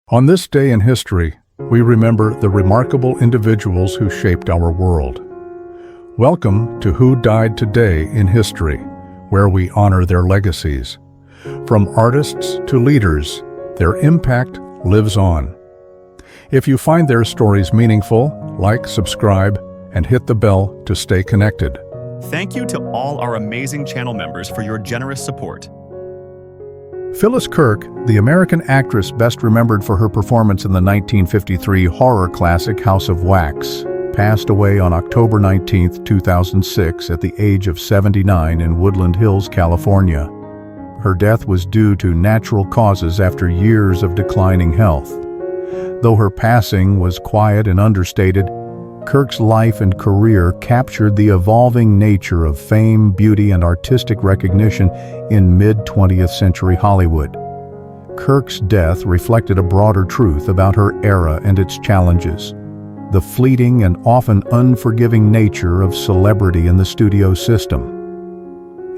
On this day in history, we remember the remarkable individuals who shaped our world. Welcome to Who Died Today in History, where we honor their legacies. From artists to leaders, their impact lives on. If you find their stories meaningful, like, subscribe, and hit the bell to stay connected. Thank you to all our amazing channel members for your generous support. Phyllis Kirk, the American actress best remembered for her performance in the 1953 horror classic House of Wax, passed away on October 19, 2006 at the age of 79 in Woodland Hills, California. Her death was due to natural causes after years of declining health. Though her passing was quiet and understated, Kirk's life and career captured the evolving nature of fame, beauty, and artistic recognition in mid-20th century Hollywood. Kirk's death reflected a broader truth about her era and its challenges: the fleeting and often unforgiving nature of celebrity in the studio system.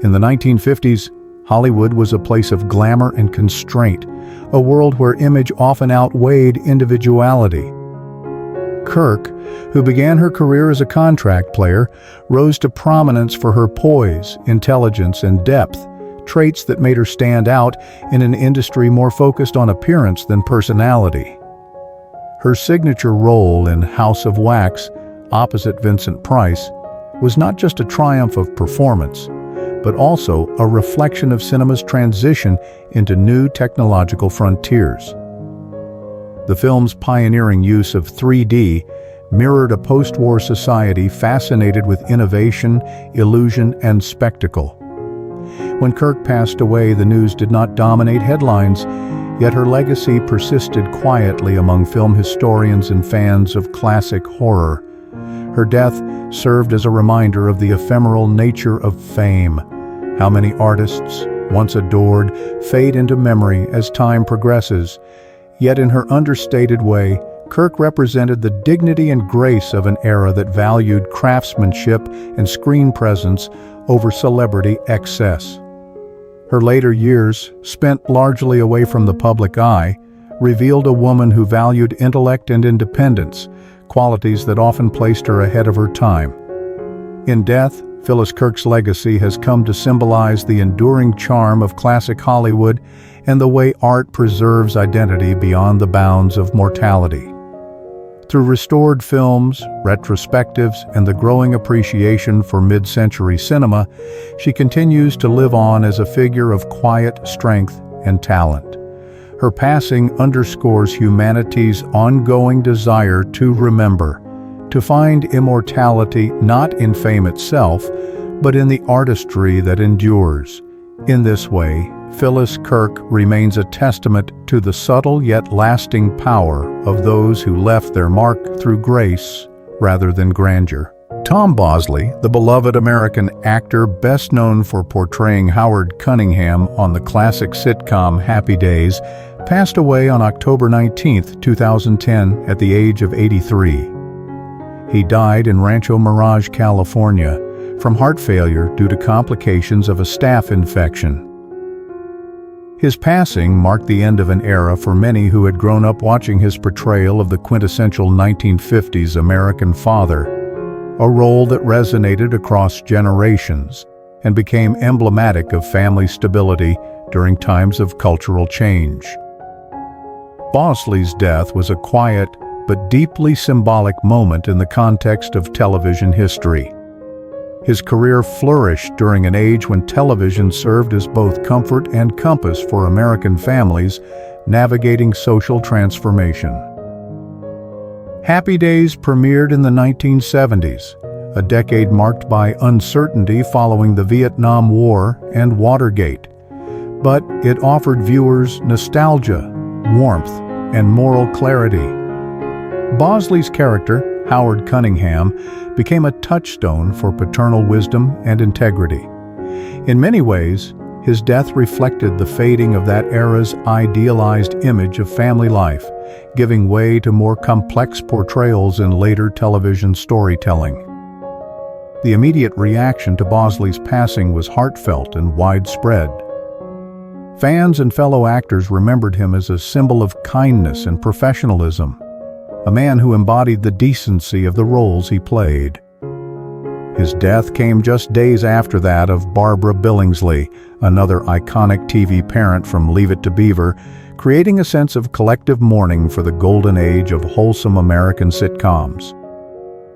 In the 1950s, Hollywood was a place of glamour and constraint, a world where image often outweighed individuality. Kirk, who began her career as a contract player, rose to prominence for her poise, intelligence, and depth, traits that made her stand out in an industry more focused on appearance than personality. Her signature role in House of Wax, opposite Vincent Price, was not just a triumph of performance, but also a reflection of cinema's transition into new technological frontiers. The film's pioneering use of 3D mirrored a post-war society fascinated with innovation, illusion, and spectacle. When Kirk passed away, the news did not dominate headlines, yet her legacy persisted quietly among film historians and fans of classic horror. Her death served as a reminder of the ephemeral nature of fame. How many artists, once adored, fade into memory as time progresses. Yet in her understated way, Kirk represented the dignity and grace of an era that valued craftsmanship and screen presence over celebrity excess. Her later years, spent largely away from the public eye, revealed a woman who valued intellect and independence, qualities that often placed her ahead of her time. In death, Phyllis Kirk's legacy has come to symbolize the enduring charm of classic Hollywood and the way art preserves identity beyond the bounds of mortality. Through restored films, retrospectives, and the growing appreciation for mid-century cinema, she continues to live on as a figure of quiet strength and talent. Her passing underscores humanity's ongoing desire to remember, to find immortality not in fame itself, but in the artistry that endures. In this way, Phyllis Kirk remains a testament to the subtle yet lasting power of those who left their mark through grace rather than grandeur. Tom Bosley, the beloved American actor best known for portraying Howard Cunningham on the classic sitcom Happy Days, passed away on October 19, 2010 at the age of 83. He died in Rancho Mirage, California, from heart failure due to complications of a staph infection. His passing marked the end of an era for many who had grown up watching his portrayal of the quintessential 1950s American father, a role that resonated across generations and became emblematic of family stability during times of cultural change. Bosley's death was a quiet but deeply symbolic moment in the context of television history. His career flourished during an age when television served as both comfort and compass for American families navigating social transformation. Happy Days premiered in the 1970s, a decade marked by uncertainty following the Vietnam War and Watergate. But it offered viewers nostalgia, warmth, and moral clarity. Bosley's character, Howard Cunningham, became a touchstone for paternal wisdom and integrity. In many ways, his death reflected the fading of that era's idealized image of family life, giving way to more complex portrayals in later television storytelling. The immediate reaction to Bosley's passing was heartfelt and widespread. Fans and fellow actors remembered him as a symbol of kindness and professionalism, a man who embodied the decency of the roles he played. His death came just days after that of Barbara Billingsley, another iconic TV parent from Leave It to Beaver, creating a sense of collective mourning for the golden age of wholesome American sitcoms.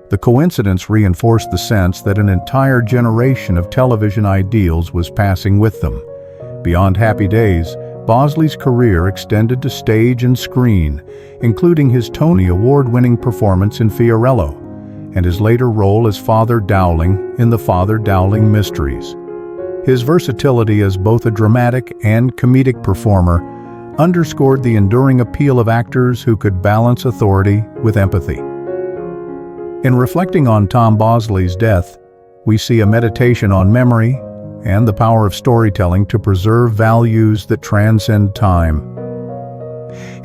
The coincidence reinforced the sense that an entire generation of television ideals was passing with them. Beyond Happy Days, Bosley's career extended to stage and screen, including his Tony Award-winning performance in Fiorello, and his later role as Father Dowling in the Father Dowling Mysteries. His versatility as both a dramatic and comedic performer underscored the enduring appeal of actors who could balance authority with empathy. In reflecting on Tom Bosley's death, we see a meditation on memory and the power of storytelling to preserve values that transcend time.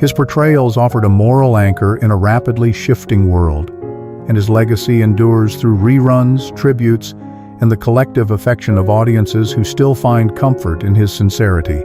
His portrayals offered a moral anchor in a rapidly shifting world, and his legacy endures through reruns, tributes, and the collective affection of audiences who still find comfort in his sincerity.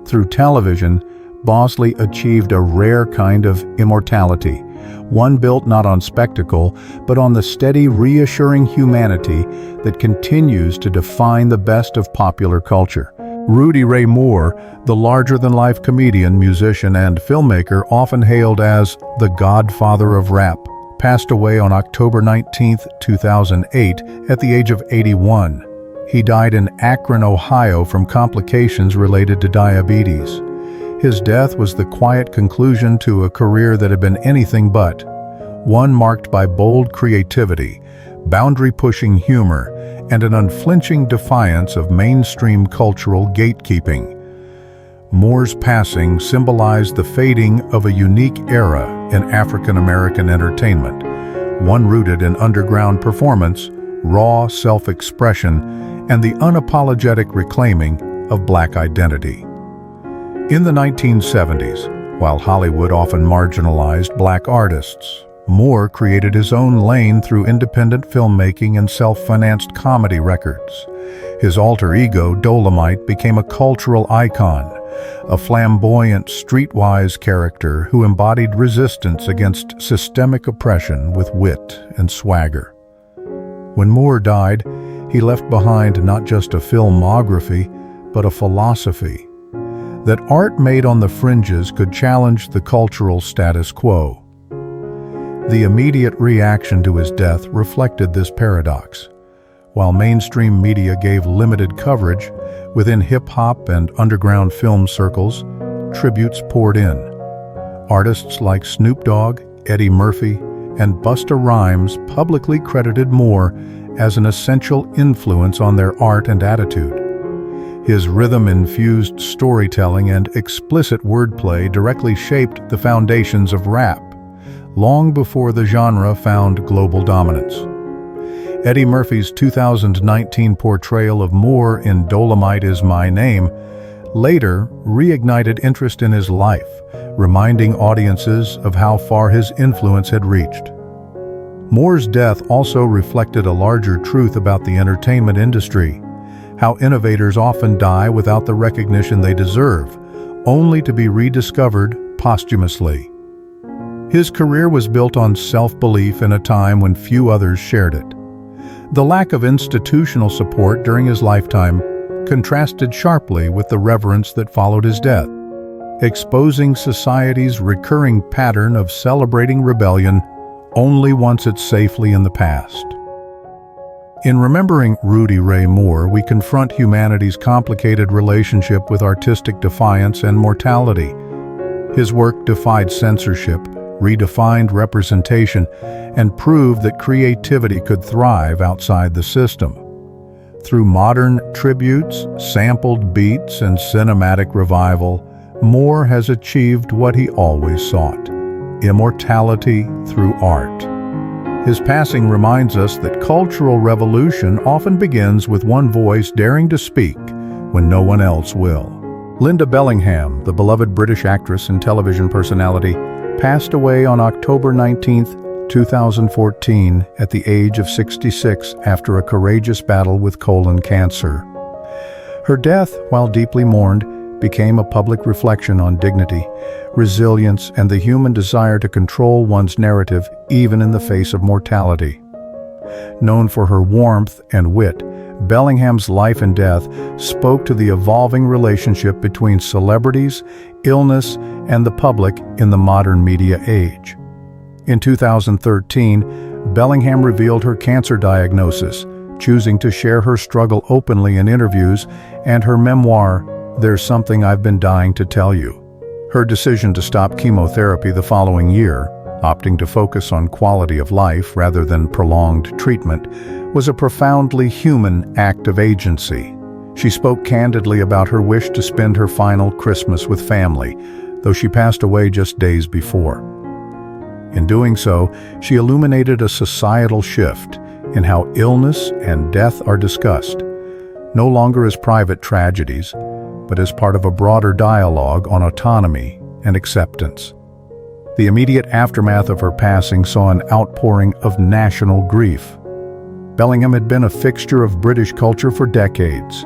Through television, Bosley achieved a rare kind of immortality, one built not on spectacle, but on the steady, reassuring humanity that continues to define the best of popular culture. Rudy Ray Moore, the larger-than-life comedian, musician, and filmmaker often hailed as the godfather of rap, passed away on October 19, 2008, at the age of 81. He died in Akron, Ohio from complications related to diabetes. His death was the quiet conclusion to a career that had been anything but, one marked by bold creativity, boundary-pushing humor, and an unflinching defiance of mainstream cultural gatekeeping. Moore's passing symbolized the fading of a unique era in African-American entertainment, one rooted in underground performance, raw self-expression, and the unapologetic reclaiming of Black identity. In the 1970s, while Hollywood often marginalized Black artists, Moore created his own lane through independent filmmaking and self-financed comedy records. His alter ego, Dolemite, became a cultural icon, a flamboyant, streetwise character who embodied resistance against systemic oppression with wit and swagger. When Moore died, he left behind not just a filmography, but a philosophy that art made on the fringes could challenge the cultural status quo. The immediate reaction to his death reflected this paradox. While mainstream media gave limited coverage, within hip-hop and underground film circles, tributes poured in. Artists like Snoop Dogg, Eddie Murphy, and Busta Rhymes publicly credited Moore as an essential influence on their art and attitude. His rhythm-infused storytelling and explicit wordplay directly shaped the foundations of rap, long before the genre found global dominance. Eddie Murphy's 2019 portrayal of Moore in Dolemite Is My Name later reignited interest in his life, reminding audiences of how far his influence had reached. Moore's death also reflected a larger truth about the entertainment industry, how innovators often die without the recognition they deserve, only to be rediscovered posthumously. His career was built on self-belief in a time when few others shared it. The lack of institutional support during his lifetime contrasted sharply with the reverence that followed his death, exposing society's recurring pattern of celebrating rebellion only once it's safely in the past. In remembering Rudy Ray Moore, we confront humanity's complicated relationship with artistic defiance and mortality. His work defied censorship, redefined representation, and proved that creativity could thrive outside the system. Through modern tributes, sampled beats, and cinematic revival, Moore has achieved what he always sought: immortality through art. His passing reminds us that cultural revolution often begins with one voice daring to speak when no one else will. Lynda Bellingham, the beloved British actress and television personality, passed away on October 19, 2014, at the age of 66 after a courageous battle with colon cancer. Her death, while deeply mourned, became a public reflection on dignity, resilience, and the human desire to control one's narrative even in the face of mortality. Known for her warmth and wit, Bellingham's life and death spoke to the evolving relationship between celebrities, illness, and the public in the modern media age. In 2013, Bellingham revealed her cancer diagnosis, choosing to share her struggle openly in interviews and her memoir, There's Something I've Been Dying to Tell You. Her decision to stop chemotherapy the following year, opting to focus on quality of life rather than prolonged treatment, was a profoundly human act of agency. She spoke candidly about her wish to spend her final Christmas with family, though she passed away just days before. In doing so, she illuminated a societal shift in how illness and death are discussed, no longer as private tragedies, but as part of a broader dialogue on autonomy and acceptance. The immediate aftermath of her passing saw an outpouring of national grief. Bellingham had been a fixture of British culture for decades,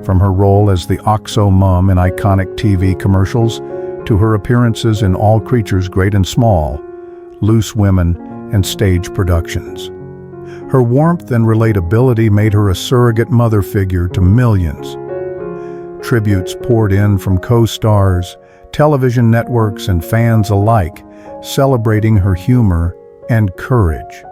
from her role as the OXO mum in iconic TV commercials to her appearances in All Creatures Great and Small, Loose Women, and stage productions. Her warmth and relatability made her a surrogate mother figure to millions. Tributes poured in from co-stars, television networks, and fans alike, celebrating her humor and courage.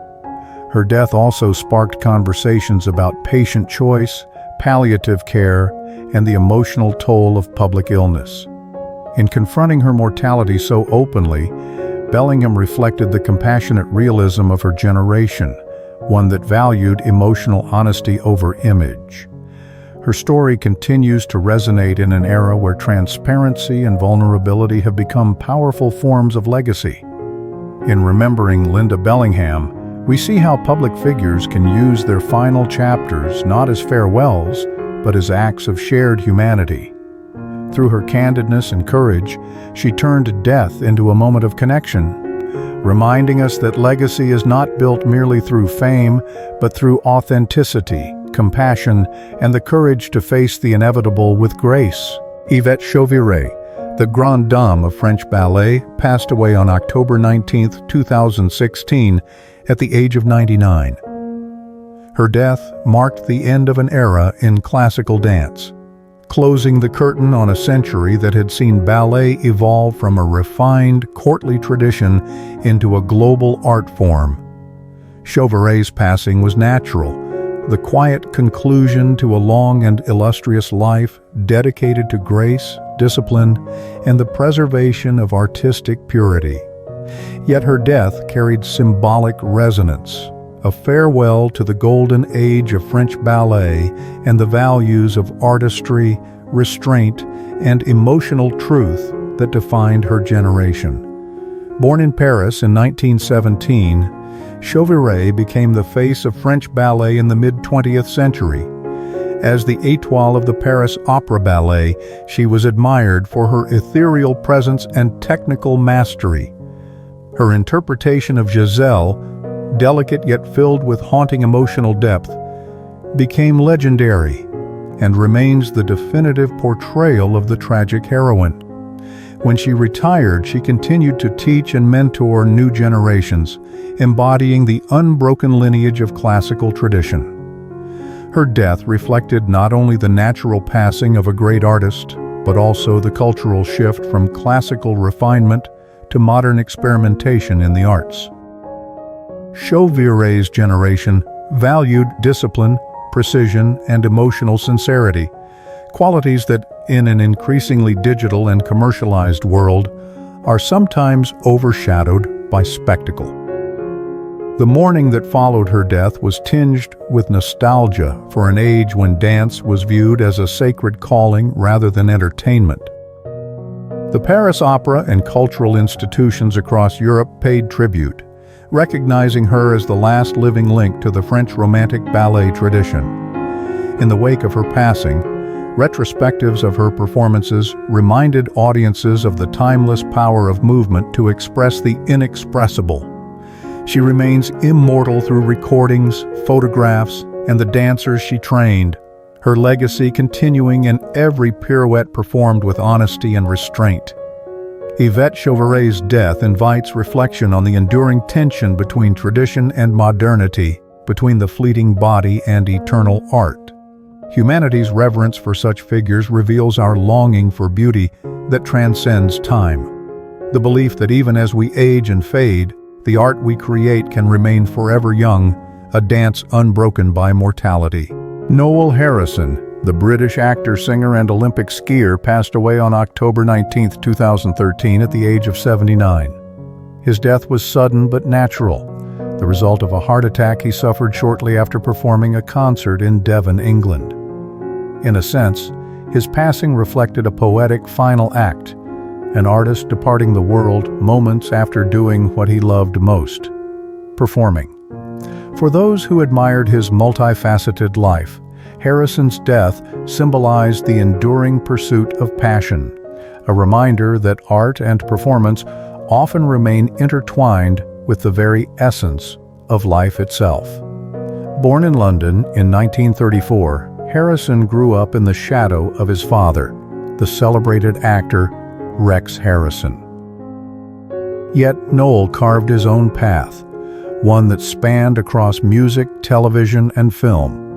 Her death also sparked conversations about patient choice, palliative care, and the emotional toll of public illness. In confronting her mortality so openly, Bellingham reflected the compassionate realism of her generation, one that valued emotional honesty over image. Her story continues to resonate in an era where transparency and vulnerability have become powerful forms of legacy. In remembering Lynda Bellingham, we see how public figures can use their final chapters not as farewells, but as acts of shared humanity. Through her candidness and courage, she turned death into a moment of connection, reminding us that legacy is not built merely through fame, but through authenticity, compassion, and the courage to face the inevitable with grace. Yvette Chauviré, the grande dame of French ballet, passed away on October 19, 2016, at the age of 99. Her death marked the end of an era in classical dance, closing the curtain on a century that had seen ballet evolve from a refined, courtly tradition into a global art form. Chauviré's passing was natural, the quiet conclusion to a long and illustrious life dedicated to grace, discipline, and the preservation of artistic purity. Yet her death carried symbolic resonance, a farewell to the golden age of French ballet and the values of artistry, restraint, and emotional truth that defined her generation. Born in Paris in 1917, Chauviré became the face of French ballet in the mid-20th century. As the étoile of the Paris Opera Ballet, she was admired for her ethereal presence and technical mastery. Her interpretation of Giselle, delicate yet filled with haunting emotional depth, became legendary and remains the definitive portrayal of the tragic heroine. When she retired, she continued to teach and mentor new generations, embodying the unbroken lineage of classical tradition. Her death reflected not only the natural passing of a great artist, but also the cultural shift from classical refinement to modern experimentation in the arts. Chauviré's generation valued discipline, precision, and emotional sincerity, qualities that, in an increasingly digital and commercialized world, are sometimes overshadowed by spectacle. The mourning that followed her death was tinged with nostalgia for an age when dance was viewed as a sacred calling rather than entertainment. The Paris Opera and cultural institutions across Europe paid tribute, recognizing her as the last living link to the French Romantic ballet tradition. In the wake of her passing, retrospectives of her performances reminded audiences of the timeless power of movement to express the inexpressible. She remains immortal through recordings, photographs, and the dancers she trained, her legacy continuing in every pirouette performed with honesty and restraint. Yvette Chauviré's death invites reflection on the enduring tension between tradition and modernity, between the fleeting body and eternal art. Humanity's reverence for such figures reveals our longing for beauty that transcends time. The belief that even as we age and fade, the art we create can remain forever young, a dance unbroken by mortality. Noel Harrison, the British actor, singer, and Olympic skier, passed away on October 19, 2013 at the age of 79. His death was sudden but natural, the result of a heart attack he suffered shortly after performing a concert in Devon, England. In a sense, his passing reflected a poetic final act, an artist departing the world moments after doing what he loved most, performing. For those who admired his multifaceted life, Harrison's death symbolized the enduring pursuit of passion, a reminder that art and performance often remain intertwined with the very essence of life itself. Born in London in 1934, Harrison grew up in the shadow of his father, the celebrated actor Rex Harrison. Yet Noel carved his own path, one that spanned across music, television, and film.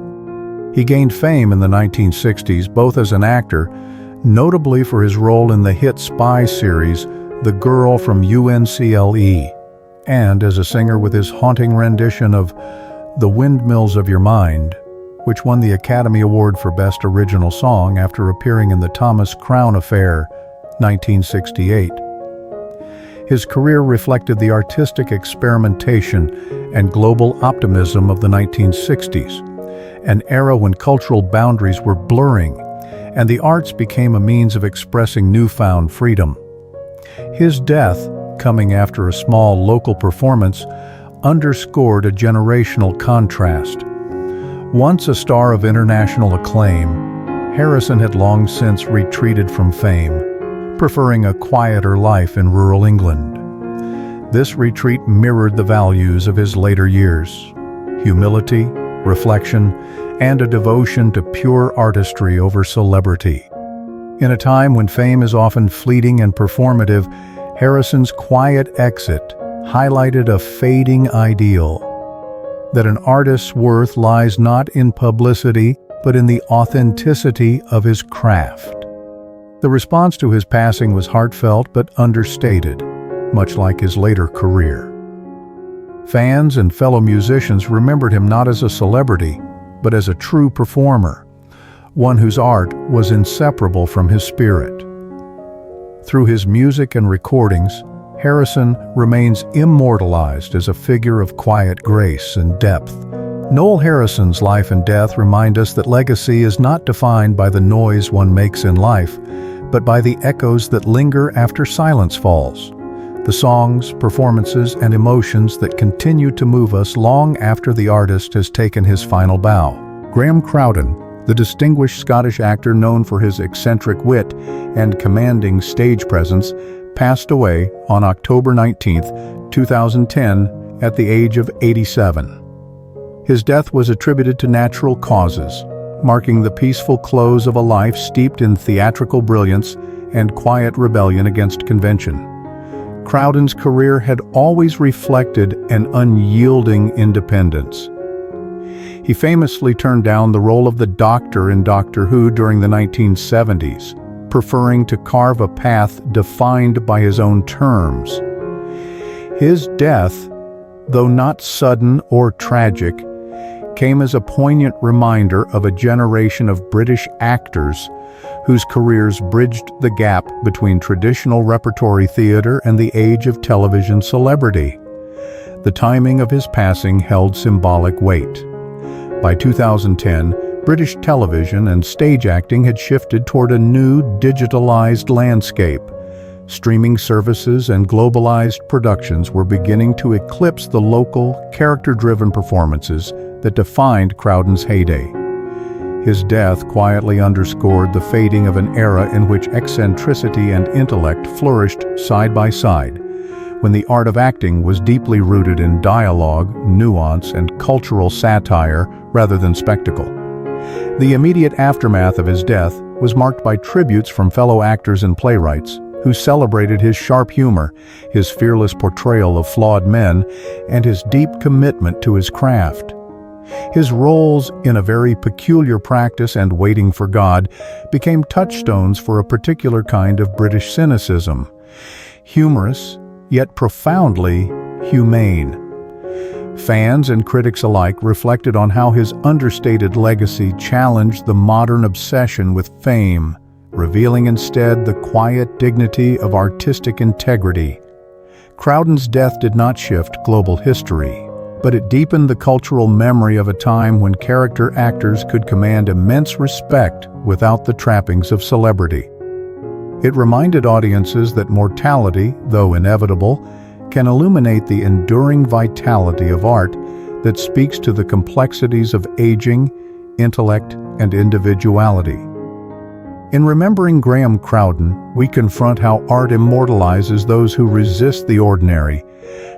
He gained fame in the 1960s both as an actor, notably for his role in the hit spy series The Girl from UNCLE, and as a singer with his haunting rendition of The Windmills of Your Mind, which won the Academy Award for Best Original Song after appearing in The Thomas Crown Affair, 1968. His career reflected the artistic experimentation and global optimism of the 1960s, an era when cultural boundaries were blurring and the arts became a means of expressing newfound freedom. His death, coming after a small local performance, underscored a generational contrast. Once a star of international acclaim, Harrison had long since retreated from fame, preferring a quieter life in rural England. This retreat mirrored the values of his later years: humility, reflection, and a devotion to pure artistry over celebrity. In a time when fame is often fleeting and performative, Harrison's quiet exit highlighted a fading ideal, that an artist's worth lies not in publicity, but in the authenticity of his craft. The response to his passing was heartfelt but understated, much like his later career. Fans and fellow musicians remembered him not as a celebrity, but as a true performer, one whose art was inseparable from his spirit. Through his music and recordings, Harrison remains immortalized as a figure of quiet grace and depth. Noel Harrison's life and death remind us that legacy is not defined by the noise one makes in life, but by the echoes that linger after silence falls. The songs, performances, and emotions that continue to move us long after the artist has taken his final bow. Graham Crowden, the distinguished Scottish actor known for his eccentric wit and commanding stage presence, passed away on October 19, 2010, at the age of 87. His death was attributed to natural causes, marking the peaceful close of a life steeped in theatrical brilliance and quiet rebellion against convention. Crowden's career had always reflected an unyielding independence. He famously turned down the role of the Doctor in Doctor Who during the 1970s, preferring to carve a path defined by his own terms. His death, though not sudden or tragic, came as a poignant reminder of a generation of British actors whose careers bridged the gap between traditional repertory theatre and the age of television celebrity. The timing of his passing held symbolic weight. By 2010, British television and stage acting had shifted toward a new digitalized landscape. Streaming services and globalized productions were beginning to eclipse the local, character-driven performances that defined Crowden's heyday. His death quietly underscored the fading of an era in which eccentricity and intellect flourished side by side, when the art of acting was deeply rooted in dialogue, nuance, and cultural satire rather than spectacle. The immediate aftermath of his death was marked by tributes from fellow actors and playwrights who celebrated his sharp humor, his fearless portrayal of flawed men, and his deep commitment to his craft. His roles in A Very Peculiar Practice and Waiting for God became touchstones for a particular kind of British cynicism, humorous, yet profoundly humane. Fans and critics alike reflected on how his understated legacy challenged the modern obsession with fame, revealing instead the quiet dignity of artistic integrity. Crowden's death did not shift global history, but it deepened the cultural memory of a time when character actors could command immense respect without the trappings of celebrity. It reminded audiences that mortality, though inevitable, can illuminate the enduring vitality of art that speaks to the complexities of aging, intellect, and individuality. In remembering Graham Crowden, we confront how art immortalizes those who resist the ordinary,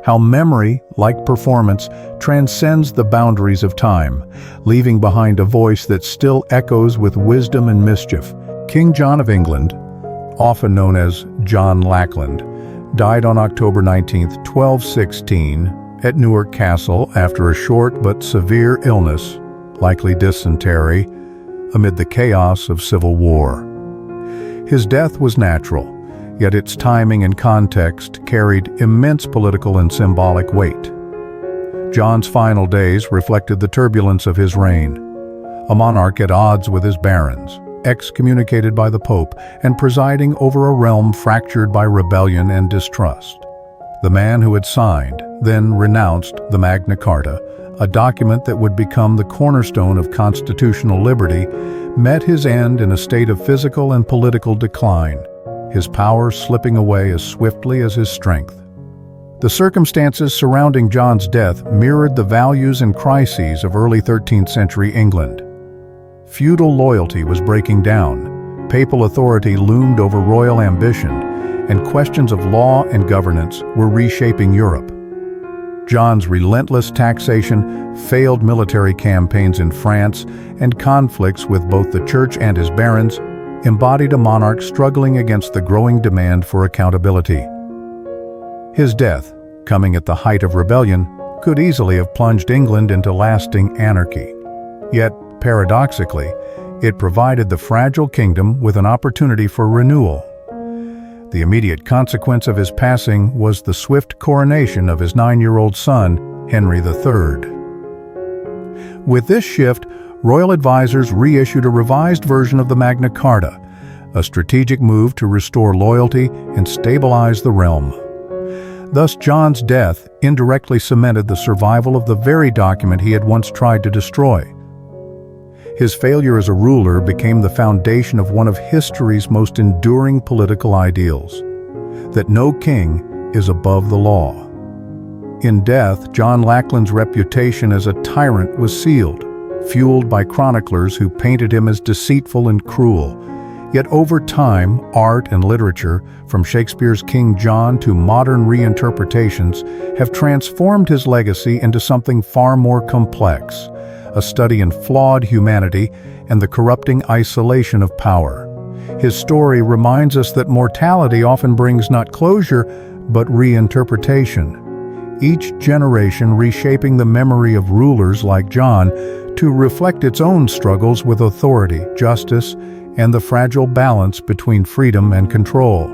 how memory, like performance, transcends the boundaries of time, leaving behind a voice that still echoes with wisdom and mischief. King John of England, often known as John Lackland, died on October 19, 1216, at Newark Castle after a short but severe illness, likely dysentery, amid the chaos of civil war. His death was natural, yet its timing and context carried immense political and symbolic weight. John's final days reflected the turbulence of his reign, a monarch at odds with his barons, excommunicated by the Pope, and presiding over a realm fractured by rebellion and distrust. The man who had signed, then renounced the Magna Carta, a document that would become the cornerstone of constitutional liberty, met his end in a state of physical and political decline, his power slipping away as swiftly as his strength. The circumstances surrounding John's death mirrored the values and crises of early 13th century England. Feudal loyalty was breaking down, papal authority loomed over royal ambition, and questions of law and governance were reshaping Europe. John's relentless taxation, failed military campaigns in France, and conflicts with both the church and his barons embodied a monarch struggling against the growing demand for accountability. His death, coming at the height of rebellion, could easily have plunged England into lasting anarchy. Yet, paradoxically, it provided the fragile kingdom with an opportunity for renewal. The immediate consequence of his passing was the swift coronation of his 9-year-old son, Henry III. With this shift, royal advisors reissued a revised version of the Magna Carta, a strategic move to restore loyalty and stabilize the realm. Thus, John's death indirectly cemented the survival of the very document he had once tried to destroy. His failure as a ruler became the foundation of one of history's most enduring political ideals, that no king is above the law. In death, John Lackland's reputation as a tyrant was sealed, fueled by chroniclers who painted him as deceitful and cruel. Yet over time, art and literature, from Shakespeare's King John to modern reinterpretations, have transformed his legacy into something far more complex, a study in flawed humanity and the corrupting isolation of power. His story reminds us that mortality often brings not closure, but reinterpretation, each generation reshaping the memory of rulers like John to reflect its own struggles with authority, justice, and the fragile balance between freedom and control.